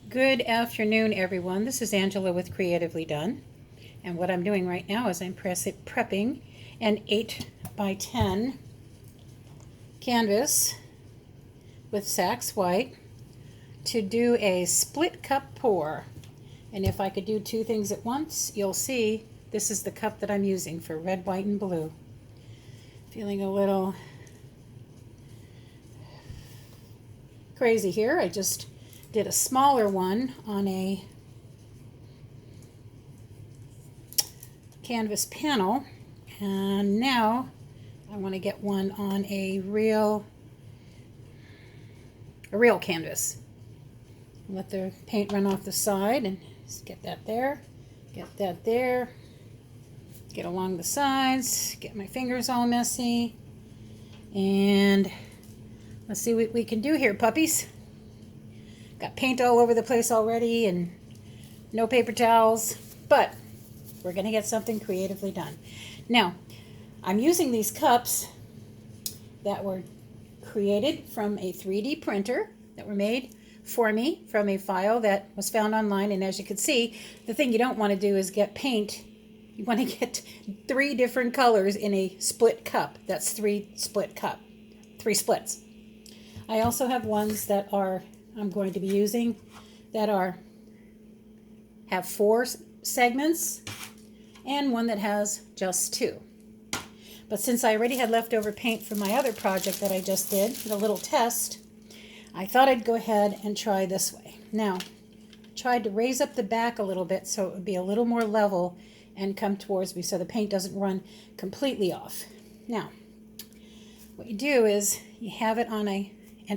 Good afternoon, everyone. This is Angela with Creatively Done. And what I'm doing right now is I'm prepping an 8 by 10 canvas with Saks White to do a split cup pour. And if I could do two things at once, you'll see this is the cup that I'm using for red, white, and blue. Feeling a little crazy here. I just did a smaller one on a canvas panel, and now I want to get one on a real canvas. Let the paint run off the side and just get that there, get along the sides, get my fingers all messy, and let's see what we can do here, puppies. Got paint all over the place already and no paper towels, but we're going to get something creatively done. Now, I'm using these cups that were created from a 3D printer that were made for me from a file that was found online. And as you can see, the thing you don't want to do is get paint. You want to get 3 different colors in a split cup. That's 3 splits. I also have ones that I'm going to be using that have 4 segments and one that has just 2. But since I already had leftover paint from my other project that I just did, the little test, I thought I'd go ahead and try this way. Now, tried to raise up the back a little bit so it would be a little more level and come towards me so the paint doesn't run completely off. Now, what you do is you have it on an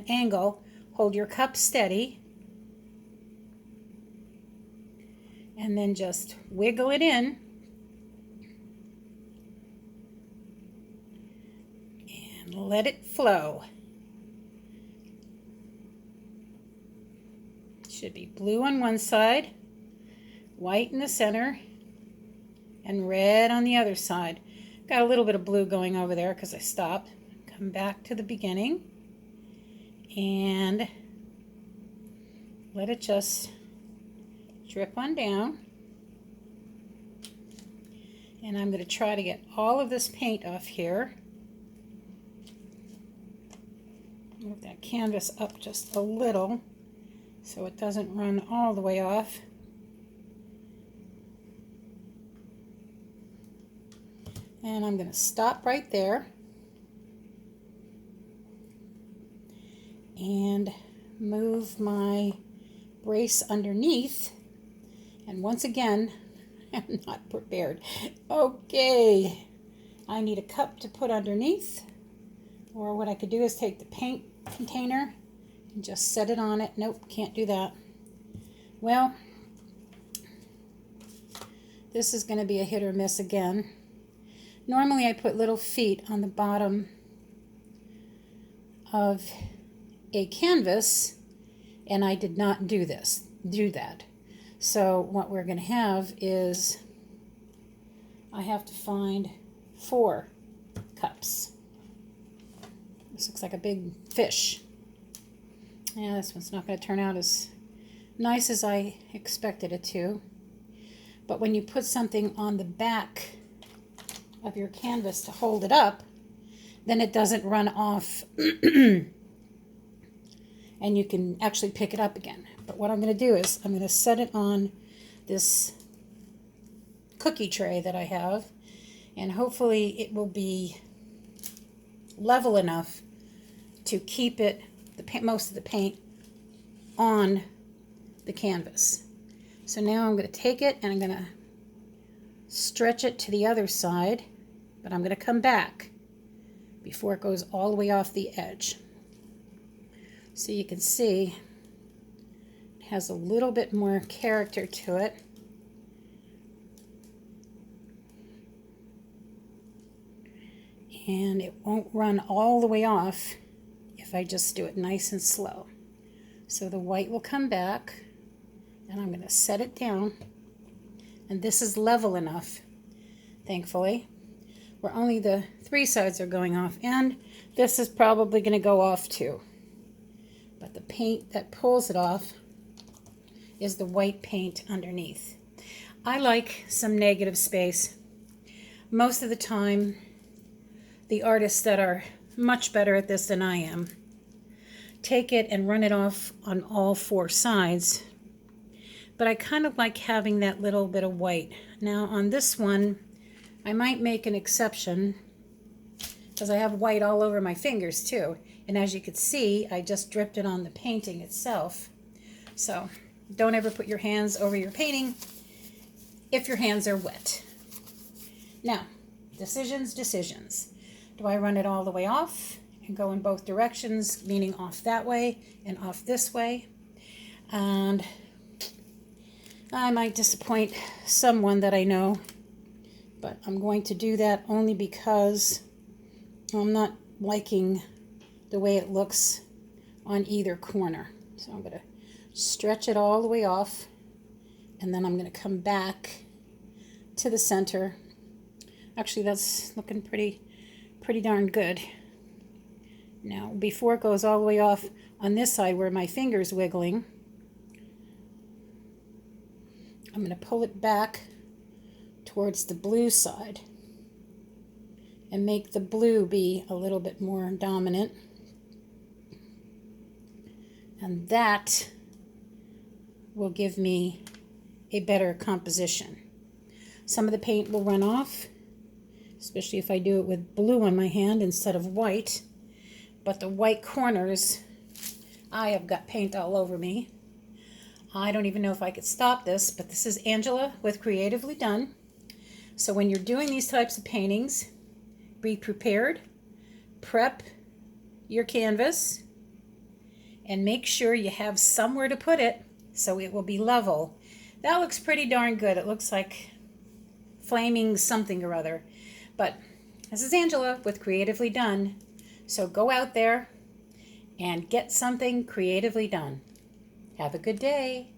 angle. Hold your cup steady and then just wiggle it in and let it flow. It should be blue on one side, white in the center, and red on the other side. Got a little bit of blue going over there because I stopped. Come back to the beginning and let it just drip on down. And I'm going to try to get all of this paint off here. Move that canvas up just a little so it doesn't run all the way off. And I'm going to stop right there and move my brace underneath. And once again, I'm not prepared. Okay, I need a cup to put underneath, or what I could do is take the paint container and just set it on it. Nope, can't do that. Well, this is going to be a hit or miss again. Normally I put little feet on the bottom of a canvas, and I did not do that. So what we're going to have is I have to find 4 cups. This looks like a big fish. Yeah, this one's not going to turn out as nice as I expected it to. But when you put something on the back of your canvas to hold it up, then it doesn't run off and you can actually pick it up again. But what I'm going to do is I'm going to set it on this cookie tray that I have, and hopefully it will be level enough to keep it, most of the paint on the canvas. So now I'm going to take it and I'm going to stretch it to the other side, but I'm going to come back before it goes all the way off the edge. So you can see it has a little bit more character to it. And it won't run all the way off if I just do it nice and slow. So the white will come back, and I'm going to set it down. And this is level enough, thankfully, where only the 3 sides are going off. And this is probably going to go off too. But the paint that pulls it off is the white paint underneath. I like some negative space. Most of the time, the artists that are much better at this than I am take it and run it off on all four sides. But I kind of like having that little bit of white. Now on this one, I might make an exception because I have white all over my fingers too. And as you can see, I just dripped it on the painting itself. So don't ever put your hands over your painting if your hands are wet. Now, decisions. Do I run it all the way off and go in both directions, meaning off that way and off this way? And I might disappoint someone that I know, but I'm going to do that only because I'm not liking the way it looks on either corner. So I'm going to stretch it all the way off, and then I'm going to come back to the center. Actually, that's looking pretty darn good. Now, before it goes all the way off on this side where my finger's wiggling, I'm going to pull it back towards the blue side and make the blue be a little bit more dominant. And that will give me a better composition. Some of the paint will run off, especially if I do it with blue on my hand instead of white. But the white corners, I have got paint all over me. I don't even know if I could stop this, but this is Angela with Creatively Done. So when you're doing these types of paintings, be prepared, prep your canvas, and make sure you have somewhere to put it so it will be level. That looks pretty darn good. It looks like flaming something or other. But this is Angela with Creatively Done. So go out there and get something creatively done. Have a good day.